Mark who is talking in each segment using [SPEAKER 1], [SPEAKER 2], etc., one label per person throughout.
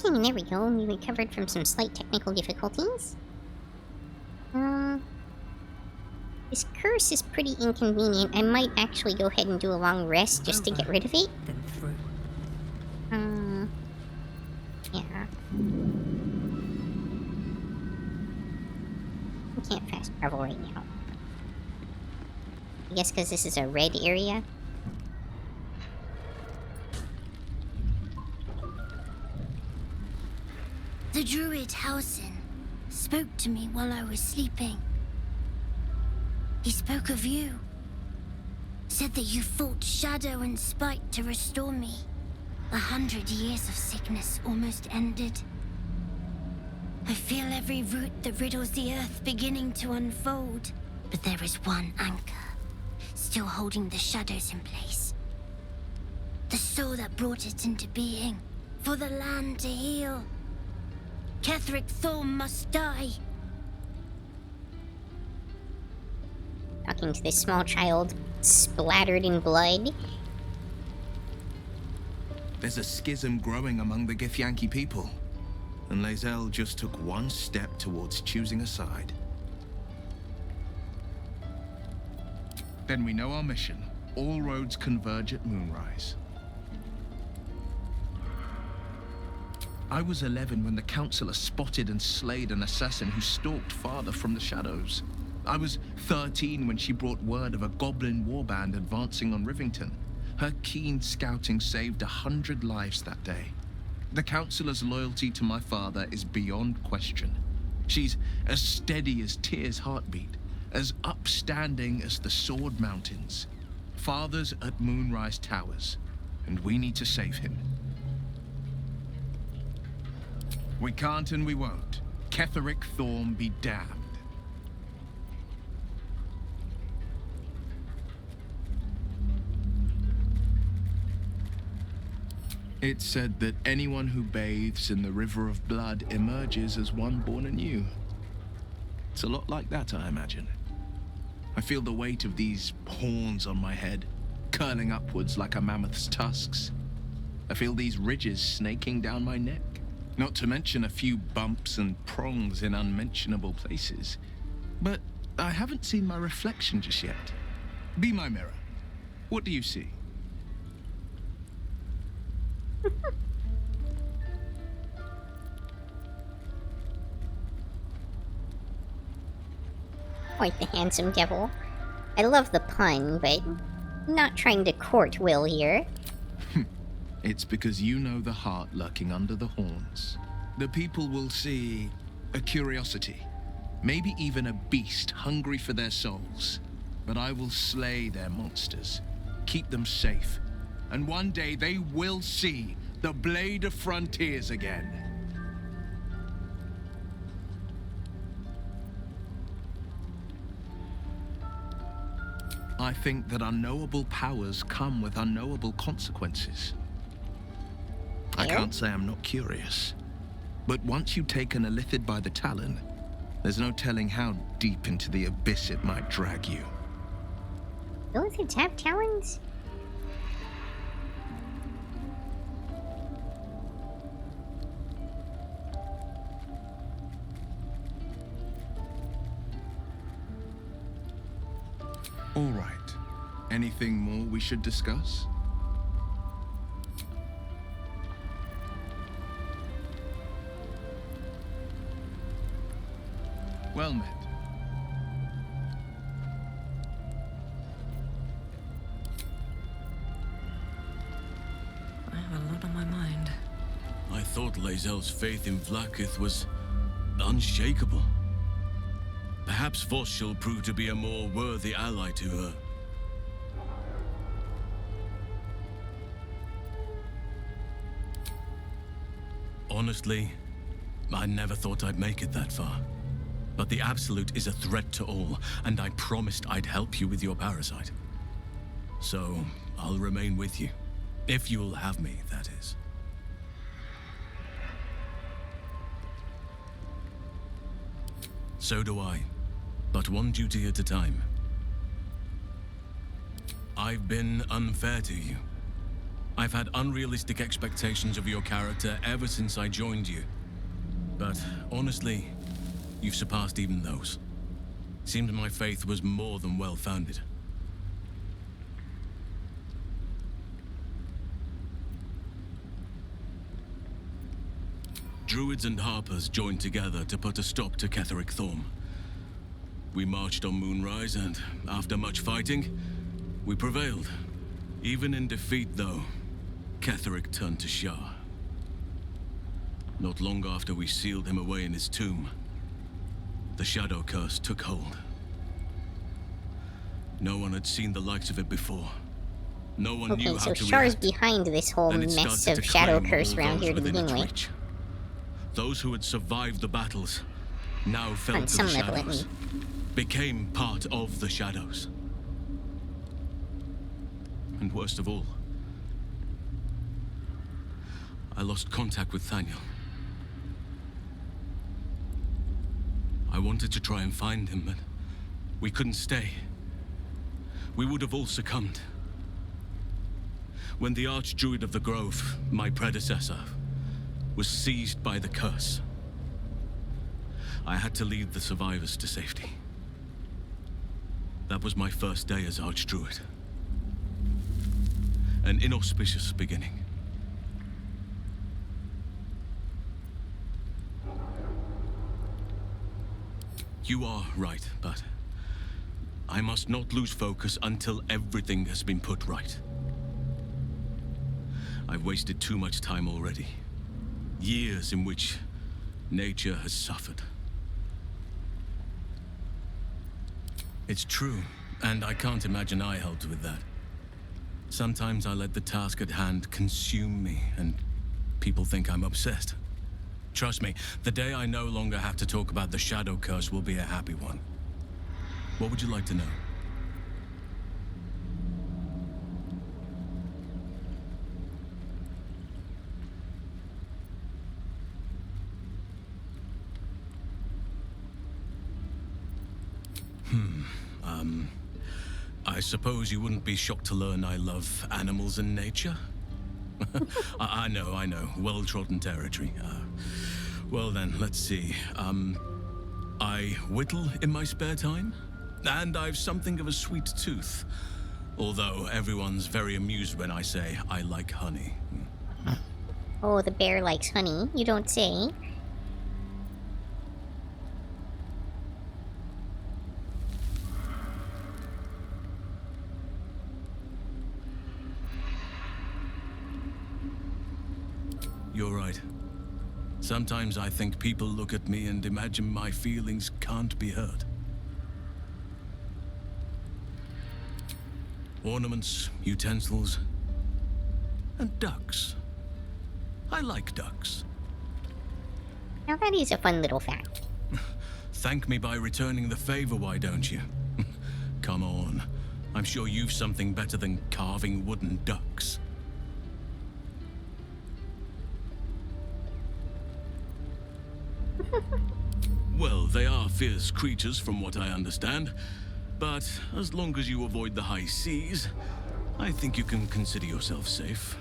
[SPEAKER 1] Okay, there we go. We recovered from some slight technical difficulties. This curse is pretty inconvenient. I might actually go ahead and do a long rest just to get rid of it.
[SPEAKER 2] Then through.
[SPEAKER 1] Yeah. I can't fast travel right now. I guess because this is a red area.
[SPEAKER 3] The druid Hausen spoke to me while I was sleeping. He spoke of you. Said that you fought shadow and spite to restore me. 100 years of sickness almost ended. I feel every root that riddles the earth beginning to unfold. But there is one anchor, still holding the shadows in place. The soul that brought it into being, for the land to heal. Ketheric Thorm must die.
[SPEAKER 1] Talking to this small child, splattered in blood.
[SPEAKER 4] There's a schism growing among the Githyanki people, and Lae'zel just took one step towards choosing a side. Then we know our mission. All roads converge at moonrise. I was 11 when the Councillor spotted and slayed an assassin who stalked father from the shadows. I was 13 when she brought word of a goblin warband advancing on Rivington. Her keen scouting saved 100 lives that day. The Councillor's loyalty to my father is beyond question. She's as steady as Tyr's heartbeat, as upstanding as the Sword Mountains. Father's at Moonrise Towers, and we need to save him. We can't and we won't. Ketheric Thorm be damned. It's said that anyone who bathes in the river of blood emerges as one born anew. It's a lot like that, I imagine. I feel the weight of these horns on my head, curling upwards like a mammoth's tusks. I feel these ridges snaking down my neck. Not to mention a few bumps and prongs in unmentionable places. But I haven't seen my reflection just yet. Be my mirror. What do you see?
[SPEAKER 1] Quite the handsome devil. I love the pun, but not trying to court Will here.
[SPEAKER 4] It's because you know the heart lurking under the horns. The people will see a curiosity, maybe even a beast hungry for their souls. But I will slay their monsters, keep them safe, and one day they will see the Blade of Frontiers again. I think that unknowable powers come with unknowable consequences. I can't say I'm not curious. But once you take an Illithid by the talon, there's no telling how deep into the abyss it might drag you.
[SPEAKER 1] Illithids have talons?
[SPEAKER 4] All right. Anything more we should discuss? Well met.
[SPEAKER 2] I have a lot on my mind.
[SPEAKER 5] I thought Lae'zel's faith in Vlaakith was unshakable. Perhaps Voss shall prove to be a more worthy ally to her. Honestly, I never thought I'd make it that far. But the Absolute is a threat to all, and I promised I'd help you with your parasite. So, I'll remain with you. If you'll have me, that is. So do I. But one duty at a time. I've been unfair to you. I've had unrealistic expectations of your character ever since I joined you. But honestly, you've surpassed even those. Seems my faith was more than well-founded. Druids and Harpers joined together to put a stop to Ketheric Thorm. We marched on Moonrise, and after much fighting, we prevailed. Even in defeat, though, Ketheric turned to Shah. Not long after we sealed him away in his tomb, the Shadow Curse took hold. No one had seen the likes of it before. No one knew
[SPEAKER 1] Okay,
[SPEAKER 5] how
[SPEAKER 1] so
[SPEAKER 5] to
[SPEAKER 1] Shar's
[SPEAKER 5] react.
[SPEAKER 1] behind this whole
[SPEAKER 5] And it
[SPEAKER 1] mess
[SPEAKER 5] started
[SPEAKER 1] of
[SPEAKER 5] to
[SPEAKER 1] Shadow
[SPEAKER 5] claim
[SPEAKER 1] Curse
[SPEAKER 5] all
[SPEAKER 1] around
[SPEAKER 5] those
[SPEAKER 1] here to
[SPEAKER 5] within
[SPEAKER 1] begin
[SPEAKER 5] its
[SPEAKER 1] with.
[SPEAKER 5] reach. Those who had survived the battles now fell
[SPEAKER 1] On
[SPEAKER 5] to
[SPEAKER 1] some
[SPEAKER 5] the
[SPEAKER 1] level, at
[SPEAKER 5] shadows, became part of the shadows. And worst of all, I lost contact with Thaniel. I wanted to try and find him, but we couldn't stay. We would have all succumbed. When the Archdruid of the Grove, my predecessor, was seized by the curse, I had to lead the survivors to safety. That was my first day as Archdruid. An inauspicious beginning. You are right, but I must not lose focus until everything has been put right. I've wasted too much time already. Years in which nature has suffered. It's true, and I can't imagine I helped with that. Sometimes I let the task at hand consume me, and people think I'm obsessed. Trust me, the day I no longer have to talk about the Shadow Curse will be a happy one. What would you like to know? I suppose you wouldn't be shocked to learn I love animals and nature? I know. Well-trodden territory. Well then, let's see. I whittle in my spare time, and I've something of a sweet tooth. Although everyone's very amused when I say I like honey.
[SPEAKER 1] Oh, the bear likes honey, you don't say.
[SPEAKER 5] You're right. Sometimes I think people look at me and imagine my feelings can't be hurt. Ornaments, utensils, and ducks. I like ducks.
[SPEAKER 1] Now that is a fun little fact.
[SPEAKER 5] Thank me by returning the favor, why don't you? Come on. I'm sure you've something better than carving wooden ducks. Well, they are fierce creatures from what I understand. But as long as you avoid the high seas, I think you can consider yourself safe.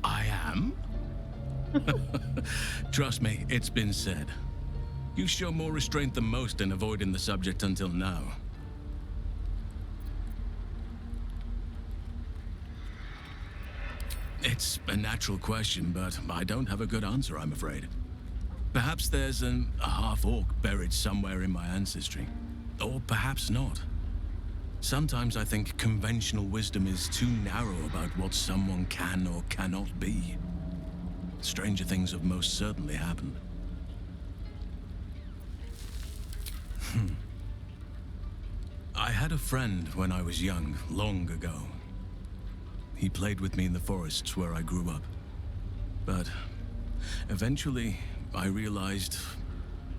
[SPEAKER 5] I am? Trust me, it's been said. You show more restraint than most in avoiding the subject until now. It's a natural question, but I don't have a good answer, I'm afraid. Perhaps there's a half-orc buried somewhere in my ancestry. Or perhaps not. Sometimes I think conventional wisdom is too narrow about what someone can or cannot be. Stranger things have most certainly happened. I had a friend when I was young, long ago. He played with me in the forests where I grew up. But eventually, I realized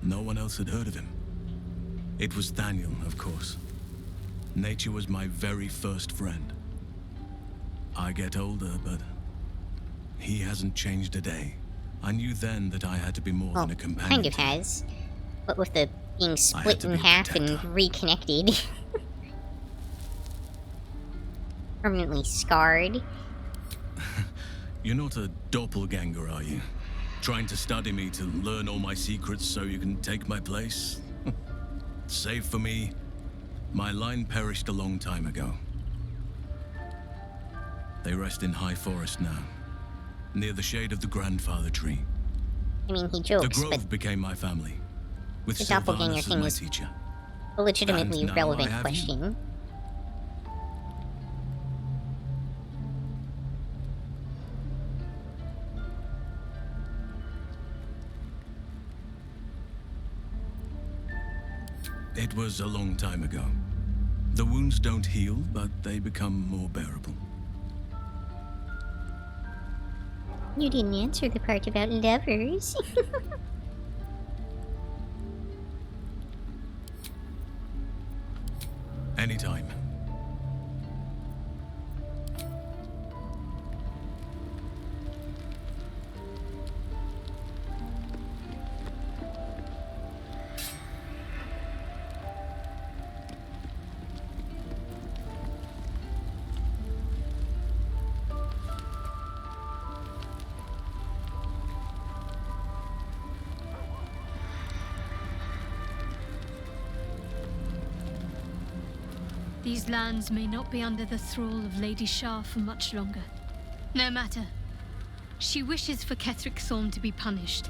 [SPEAKER 5] no one else had heard of him. It was Thaniel, of course. Nature was my very first friend. I get older, but he hasn't changed a day. I knew then that I had to be more
[SPEAKER 1] Well,
[SPEAKER 5] than a companion.
[SPEAKER 1] kind of has. But with the being split
[SPEAKER 5] to
[SPEAKER 1] in
[SPEAKER 5] be a
[SPEAKER 1] half and
[SPEAKER 5] protector.
[SPEAKER 1] reconnected. Permanently scarred.
[SPEAKER 5] You're not a doppelganger, are you? Trying to study me to learn all my secrets so you can take my place? Save for me, my line perished a long time ago. They rest in high forest now, near the shade of the grandfather tree.
[SPEAKER 1] I mean, he
[SPEAKER 5] The
[SPEAKER 1] jokes,
[SPEAKER 5] grove
[SPEAKER 1] but
[SPEAKER 5] became my family, with
[SPEAKER 1] the doppelganger
[SPEAKER 5] Sylvanas as
[SPEAKER 1] thing
[SPEAKER 5] my
[SPEAKER 1] is
[SPEAKER 5] teacher.
[SPEAKER 1] a legitimately
[SPEAKER 5] And now
[SPEAKER 1] relevant
[SPEAKER 5] I have you.
[SPEAKER 1] question.
[SPEAKER 5] It was a long time ago. The wounds don't heal, but they become more bearable.
[SPEAKER 1] You didn't answer the part about lovers.
[SPEAKER 5] Anytime.
[SPEAKER 6] These lands may not be under the thrall of Lady Shah for much longer. No matter. She wishes for Ketheric Thorn to be punished.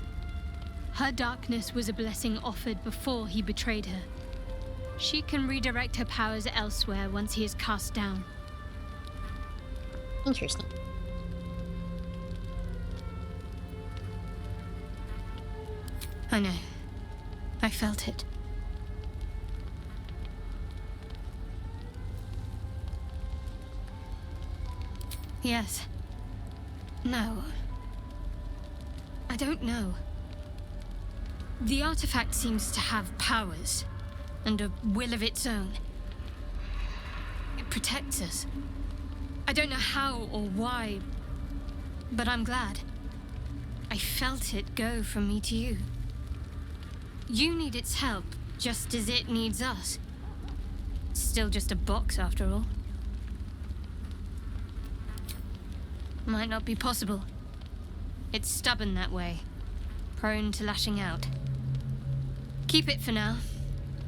[SPEAKER 6] Her darkness was a blessing offered before he betrayed her. She can redirect her powers elsewhere once he is cast down.
[SPEAKER 1] Interesting.
[SPEAKER 6] I know. I felt it. Yes. No. I don't know. The artifact seems to have powers, and a will of its own. It protects us. I don't know how or why, but I'm glad. I felt it go from me to you. You need its help, just as it needs us. It's still just a box, after all. Might not be possible. It's stubborn that way, prone to lashing out. Keep it for now.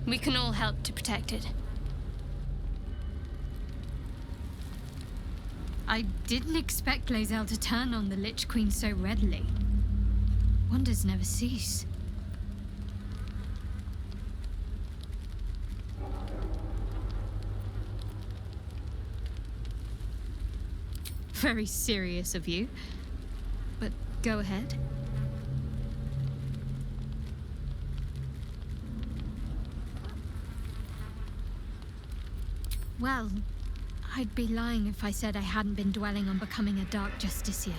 [SPEAKER 6] We can all help to protect it. I didn't expect Lae'zel to turn on the Lich Queen so readily. Wonders never cease. Very serious of you. But go ahead. Well, I'd be lying if I said I hadn't been dwelling on becoming a Dark Justiciar.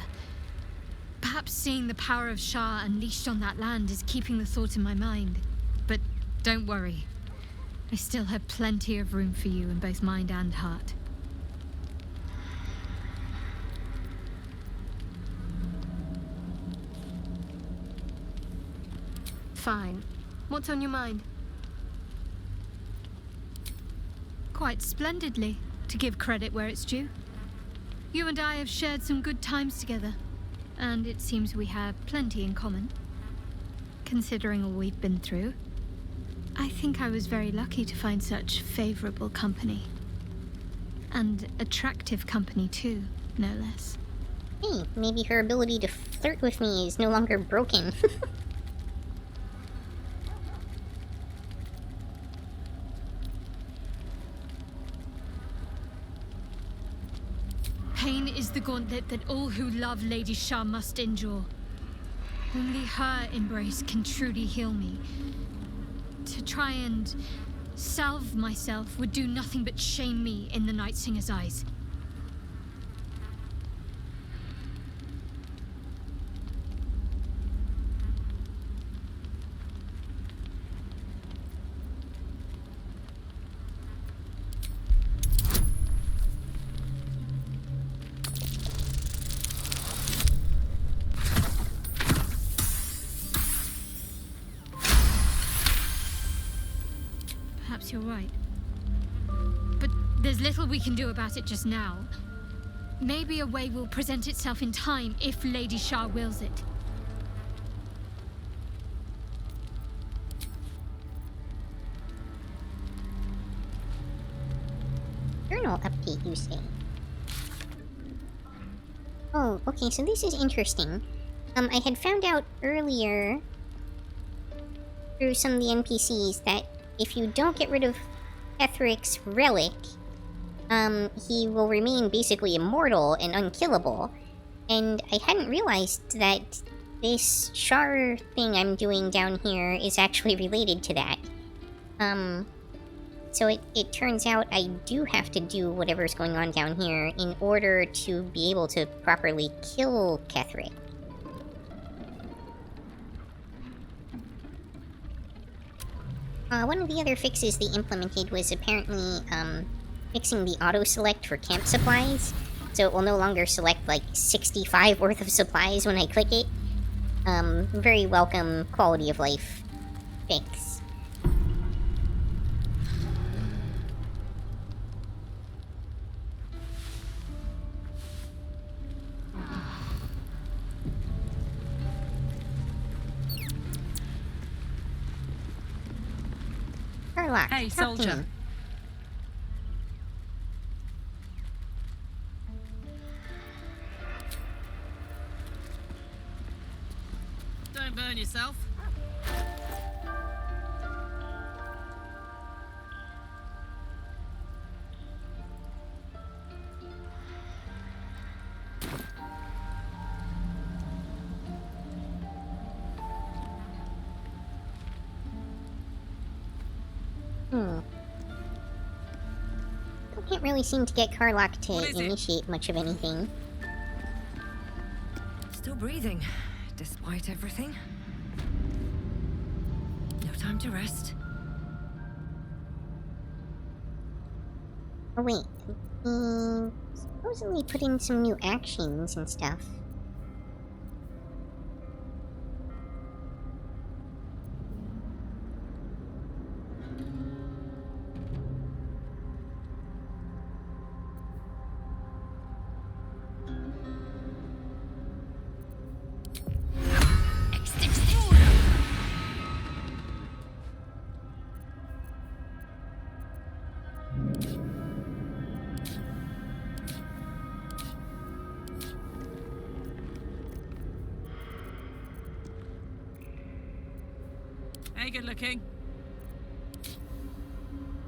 [SPEAKER 6] Perhaps seeing the power of Shah unleashed on that land is keeping the thought in my mind. But don't worry. I still have plenty of room for you in both mind and heart. Fine. What's on your mind? Quite splendidly, to give credit where it's due. You and I have shared some good times together, and it seems we have plenty in common. Considering all we've been through, I think I was very lucky to find such favorable company. And attractive company too, no less.
[SPEAKER 1] Hey, maybe her ability to flirt with me is no longer broken.
[SPEAKER 6] Pain is the gauntlet that all who love Lady Shah must endure. Only her embrace can truly heal me. To try and salve myself would do nothing but shame me in the Night Singer's eyes. Perhaps you're right. But there's There's little we can do about it just now. Maybe a way will present itself in time if Lady Shah wills it.
[SPEAKER 1] Journal update, you say? Oh, okay, so this is interesting. I had found out earlier through some of the NPCs that if you don't get rid of Kethric's relic, he will remain basically immortal and unkillable. And I hadn't realized that this Shar thing I'm doing down here is actually related to that. So it turns out I do have to do whatever's going on down here in order to be able to properly kill Kethric. One of the other fixes they implemented was apparently, fixing the auto-select for camp supplies, so it will no longer select, like, 65 worth of supplies when I click it. Very welcome quality of life fix. Sherlock,
[SPEAKER 2] Hey,
[SPEAKER 1] talk to
[SPEAKER 2] soldier.
[SPEAKER 1] me.
[SPEAKER 2] Don't burn yourself.
[SPEAKER 1] I can't really seem to get Karlach
[SPEAKER 2] What
[SPEAKER 1] to
[SPEAKER 2] is it?
[SPEAKER 1] initiate much of anything.
[SPEAKER 2] Still breathing, despite everything. No time to rest.
[SPEAKER 1] Oh wait, he supposedly put in some new actions and stuff.
[SPEAKER 2] Hey, good looking.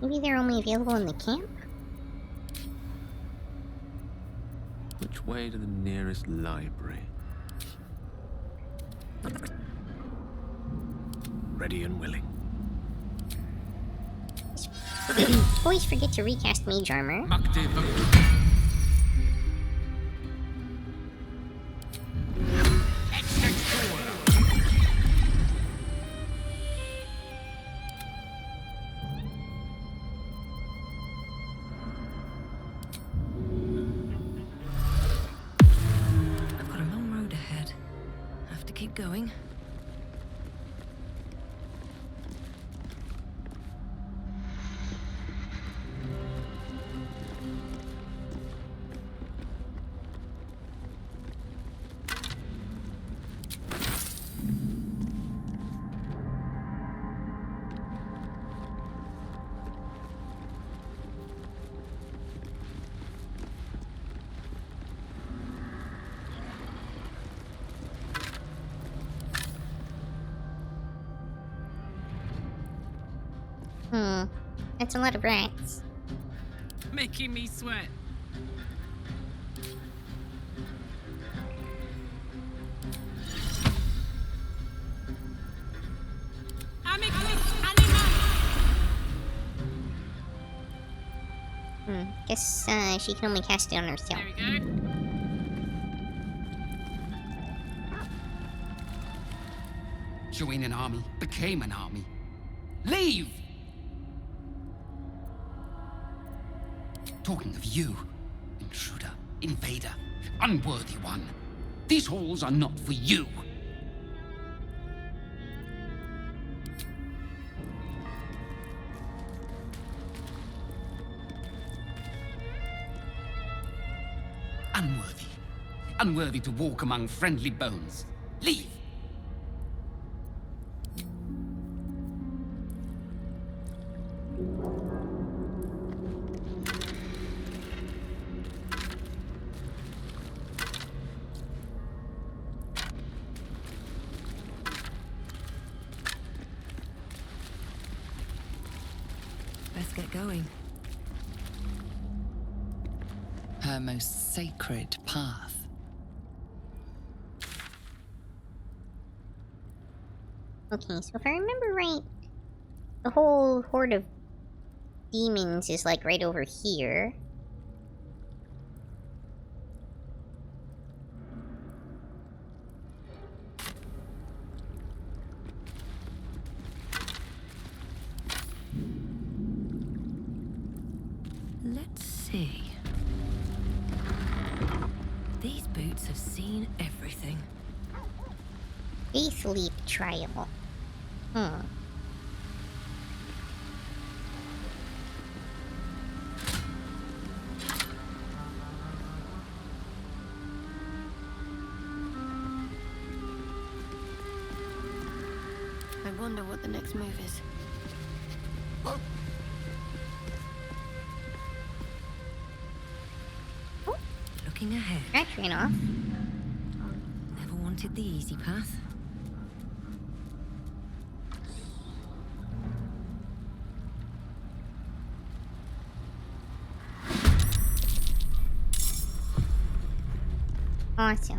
[SPEAKER 1] Maybe they're only available in the camp?
[SPEAKER 7] Which way to the nearest library? Ready and willing.
[SPEAKER 1] Always forget to recast mage armor.
[SPEAKER 2] I've got a long road ahead. Have to keep going.
[SPEAKER 1] That's a lot of rats.
[SPEAKER 2] Making me sweat.
[SPEAKER 1] Guess, she can only cast it on herself.
[SPEAKER 2] There we go.
[SPEAKER 8] Joined an army, became an army. Leave! Talking of you, intruder, invader, unworthy one. These halls are not for you. Unworthy. Unworthy to walk among friendly bones. Leave!
[SPEAKER 2] Let's get going.
[SPEAKER 9] Her most sacred path.
[SPEAKER 1] Okay, so if I remember right, the whole horde of demons is like right over here.
[SPEAKER 2] Let's see. These boots have seen everything.
[SPEAKER 1] Faith Leap Trial.
[SPEAKER 6] I wonder what the next move is.
[SPEAKER 2] Looking ahead.
[SPEAKER 1] Scratch ran off.
[SPEAKER 2] Never wanted the easy path.
[SPEAKER 1] Awesome.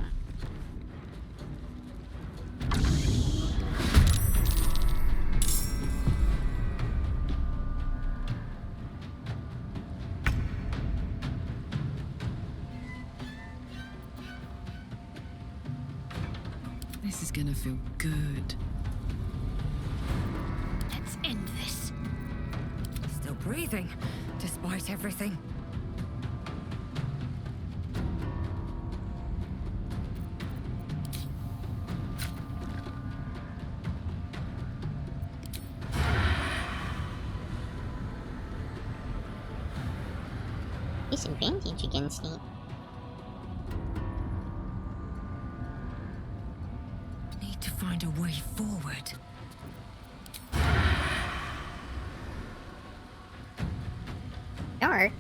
[SPEAKER 9] This is gonna feel good.
[SPEAKER 6] Let's end this.
[SPEAKER 2] Still breathing, despite everything.
[SPEAKER 1] Disadvantage against it.
[SPEAKER 2] Need to find a way forward.
[SPEAKER 1] Dark.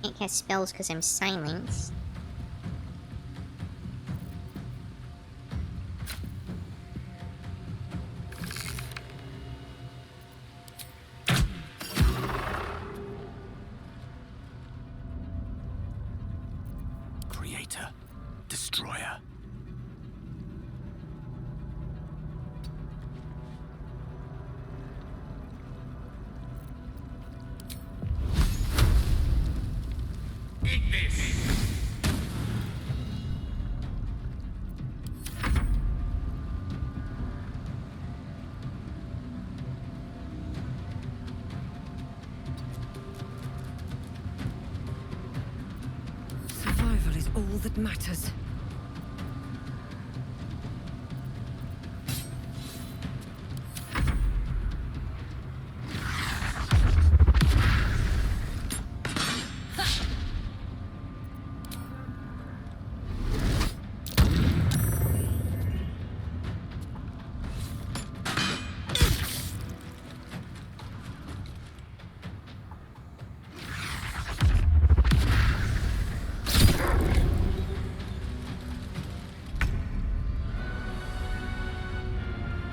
[SPEAKER 1] Can't cast spells because I'm silenced.
[SPEAKER 5] Creator. Destroyer.
[SPEAKER 2] Survival is all that matters.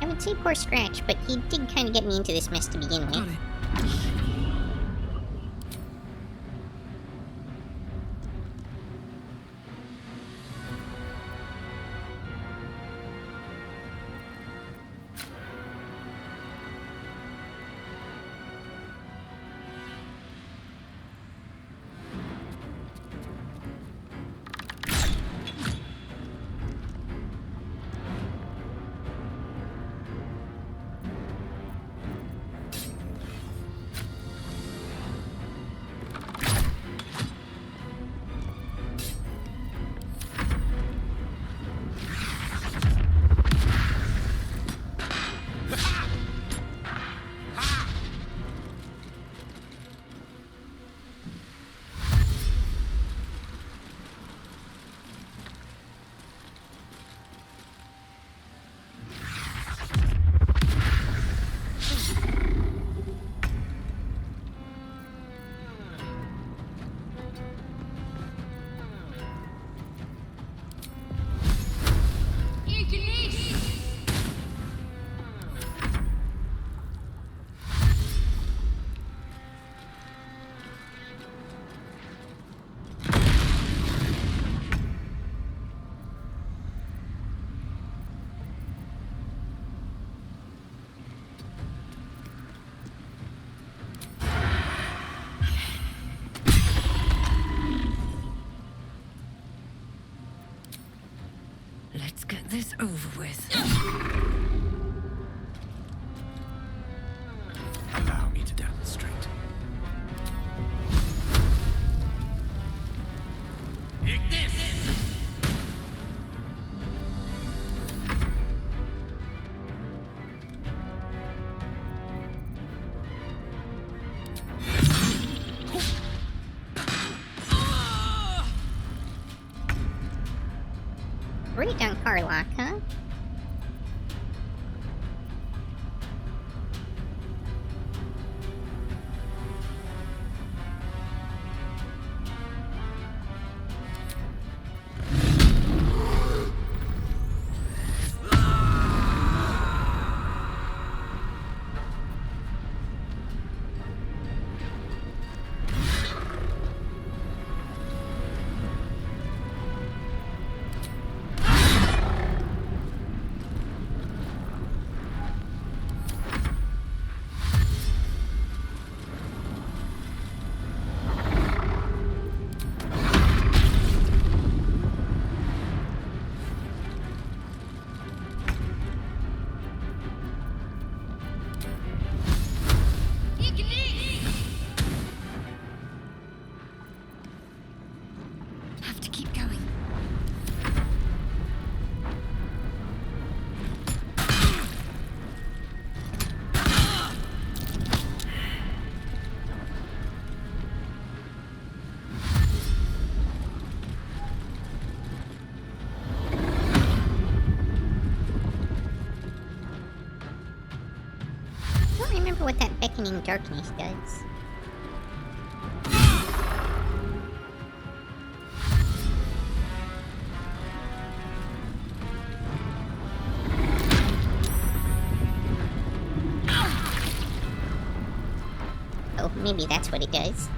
[SPEAKER 1] I would say poor Scratch, but he did kind of get me into this mess to begin with.
[SPEAKER 9] Got it.
[SPEAKER 2] this over with.
[SPEAKER 7] Allow me to demonstrate. Take this!
[SPEAKER 1] Great on Carlock, huh?
[SPEAKER 6] Have to keep going.
[SPEAKER 1] I don't remember what that beckoning darkness does. Oh, maybe that's what it does.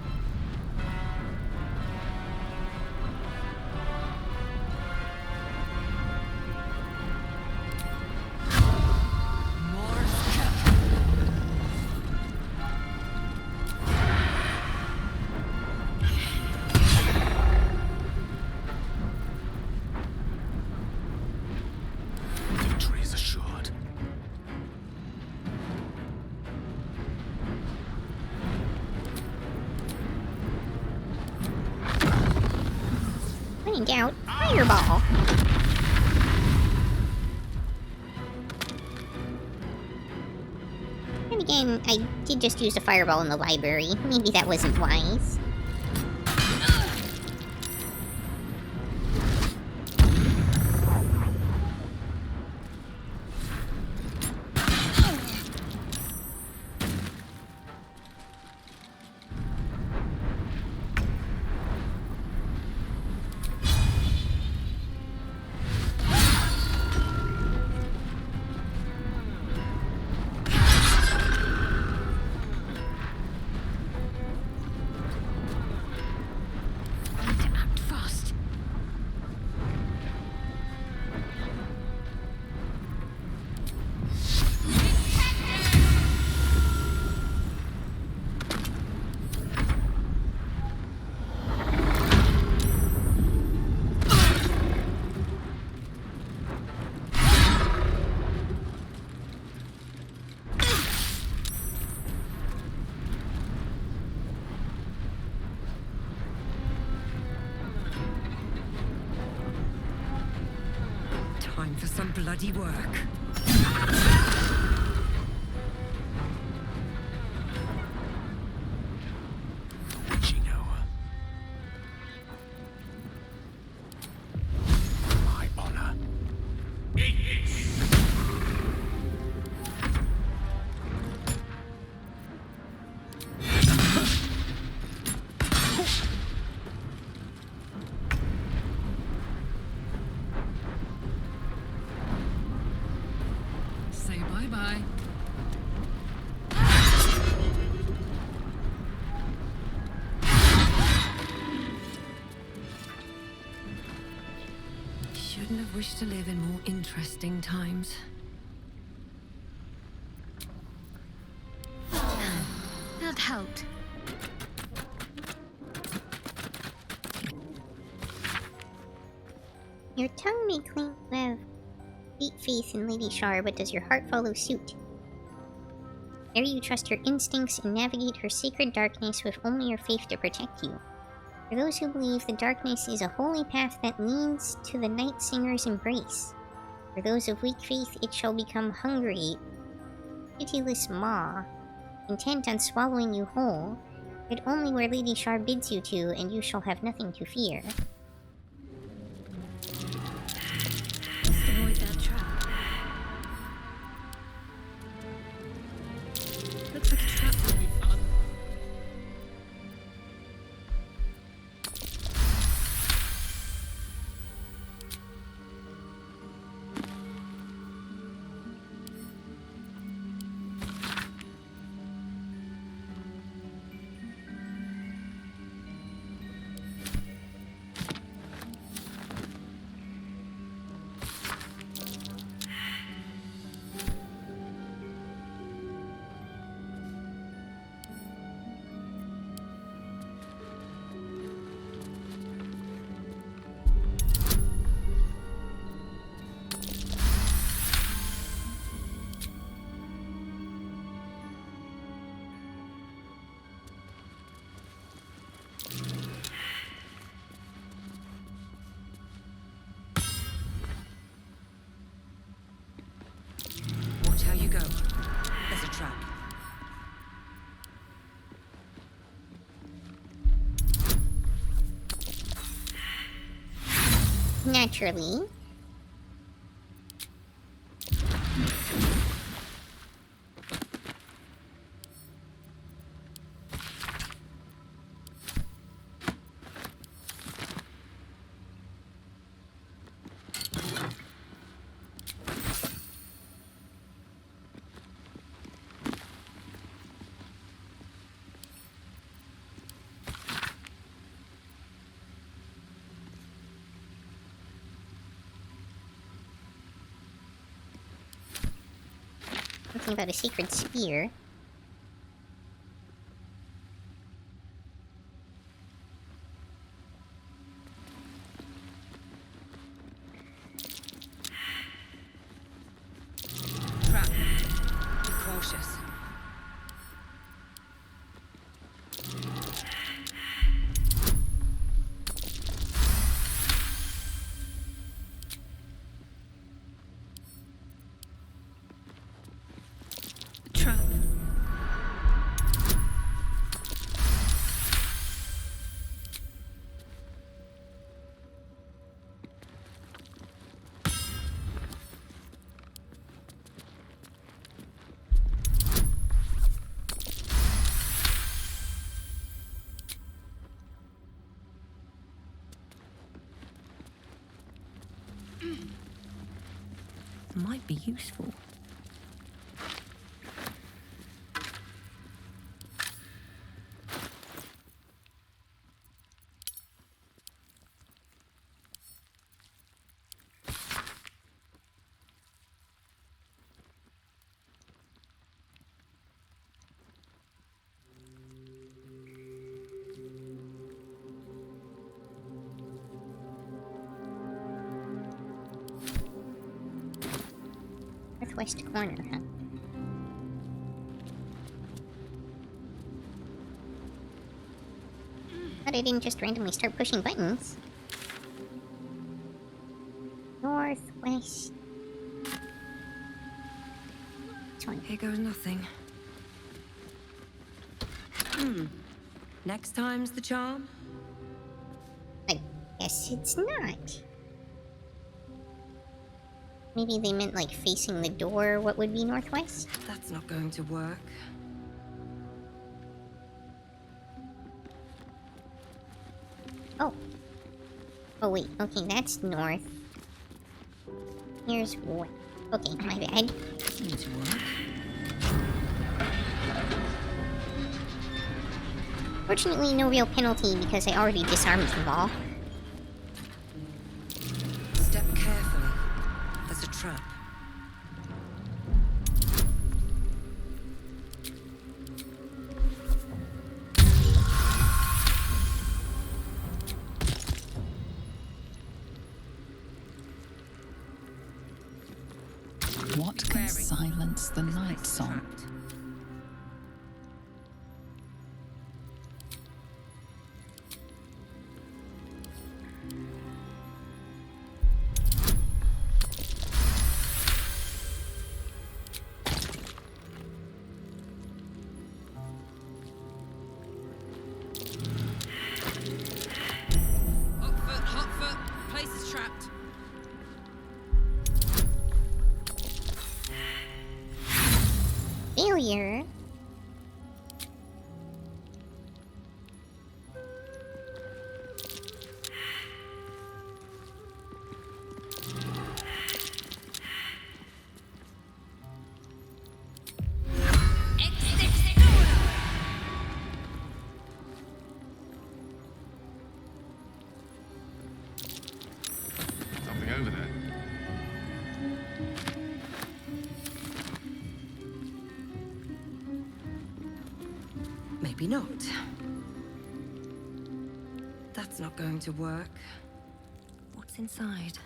[SPEAKER 7] Victory is assured.
[SPEAKER 1] When in doubt, fireball! And again, I did just use a fireball in the library. Maybe that wasn't wise.
[SPEAKER 6] Need to act fast.
[SPEAKER 2] Time for some bloody work.
[SPEAKER 7] Witching hour. My honor.
[SPEAKER 9] Say bye-bye.
[SPEAKER 2] Shouldn't have wished to live in more interesting times.
[SPEAKER 6] That helped.
[SPEAKER 1] Your tongue may claim to have complete faith in Lady Shar, but does your heart follow suit? Dare you trust her instincts and navigate her sacred darkness with only your faith to protect you? For those who believe, the darkness is a holy path that leads to the Night Singer's embrace. For those of weak faith, it shall become hungry, pitiless maw, intent on swallowing you whole. Head only where Lady Shar bids you to, and you shall have nothing to fear.
[SPEAKER 6] Let's avoid that trap. Looks like a trap.
[SPEAKER 2] Watch how you go. There's a trap.
[SPEAKER 1] Naturally. Something about a sacred spear.
[SPEAKER 2] Trap. Be cautious.
[SPEAKER 6] Trap.
[SPEAKER 2] Might be useful.
[SPEAKER 1] Northwest corner, huh? But I didn't just randomly start pushing buttons. Northwest. This one.
[SPEAKER 2] Here goes nothing. Next time's the charm?
[SPEAKER 1] I guess it's not. Maybe they meant like facing the door, what would be northwest?
[SPEAKER 2] That's not going to work.
[SPEAKER 1] Oh. Oh wait, okay, that's north. Here's what? Okay, my bad.
[SPEAKER 2] Need to work.
[SPEAKER 1] Fortunately, no real penalty because I already disarmed them all.
[SPEAKER 2] Step carefully. There's a trap.
[SPEAKER 9] What can silence the night song?
[SPEAKER 2] Hot foot. Place is trapped.
[SPEAKER 1] Failure?
[SPEAKER 10] Something over there.
[SPEAKER 2] Maybe not. That's not going to work. What's inside?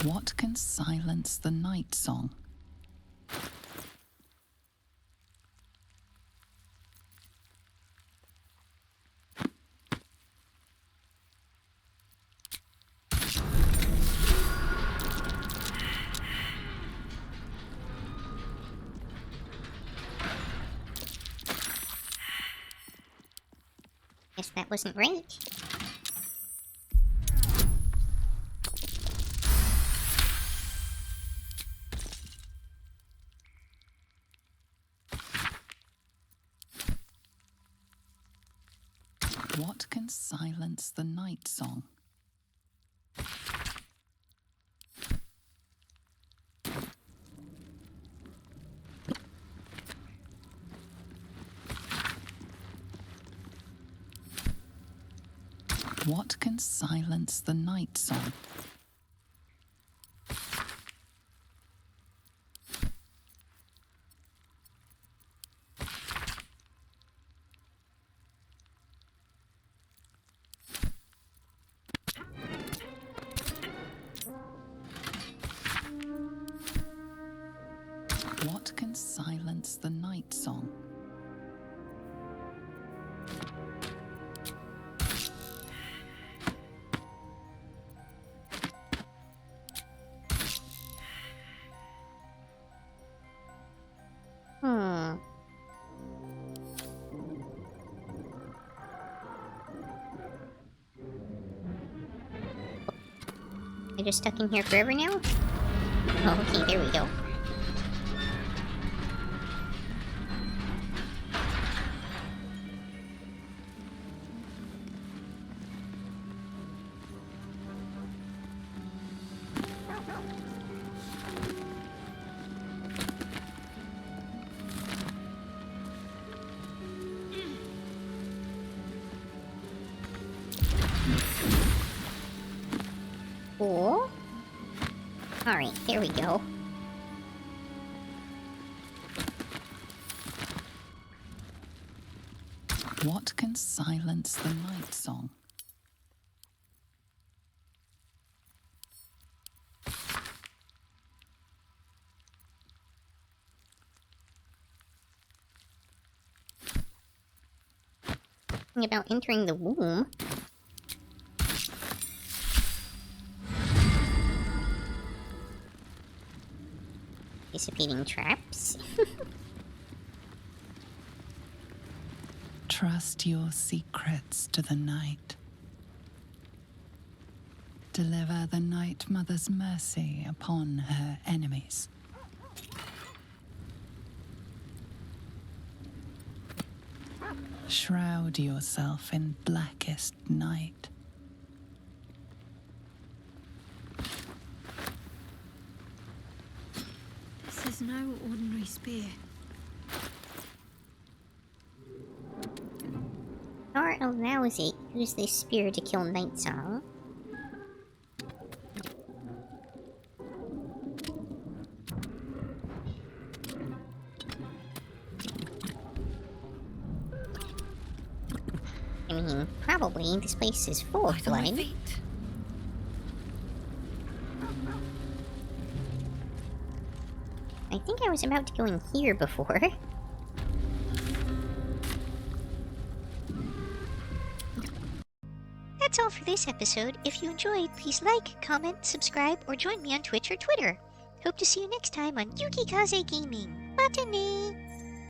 [SPEAKER 9] What can silence the night song?
[SPEAKER 1] Guess that wasn't right.
[SPEAKER 9] What can silence the night song? What can silence the night song? What can silence the night song?
[SPEAKER 1] I just stuck in here forever now? Oh, okay, there we go. Cool. Alright, there we go.
[SPEAKER 9] What can silence the night song?
[SPEAKER 1] Something about entering the womb. Dissipating traps.
[SPEAKER 9] Trust your secrets to the night. Deliver the Night Mother's mercy upon her enemies. Shroud yourself in blackest night.
[SPEAKER 6] This is no ordinary spear.
[SPEAKER 1] Or allows it use this spear to kill Nightsong. I mean, probably this place is full of
[SPEAKER 6] Eyes on my
[SPEAKER 1] blood.
[SPEAKER 6] feet.
[SPEAKER 1] I think I was about to go in here before.
[SPEAKER 11] That's all for this episode. If you enjoyed, please like, comment, subscribe, or join me on Twitch or Twitter. Hope to see you next time on Yukikaze Gaming. Matane!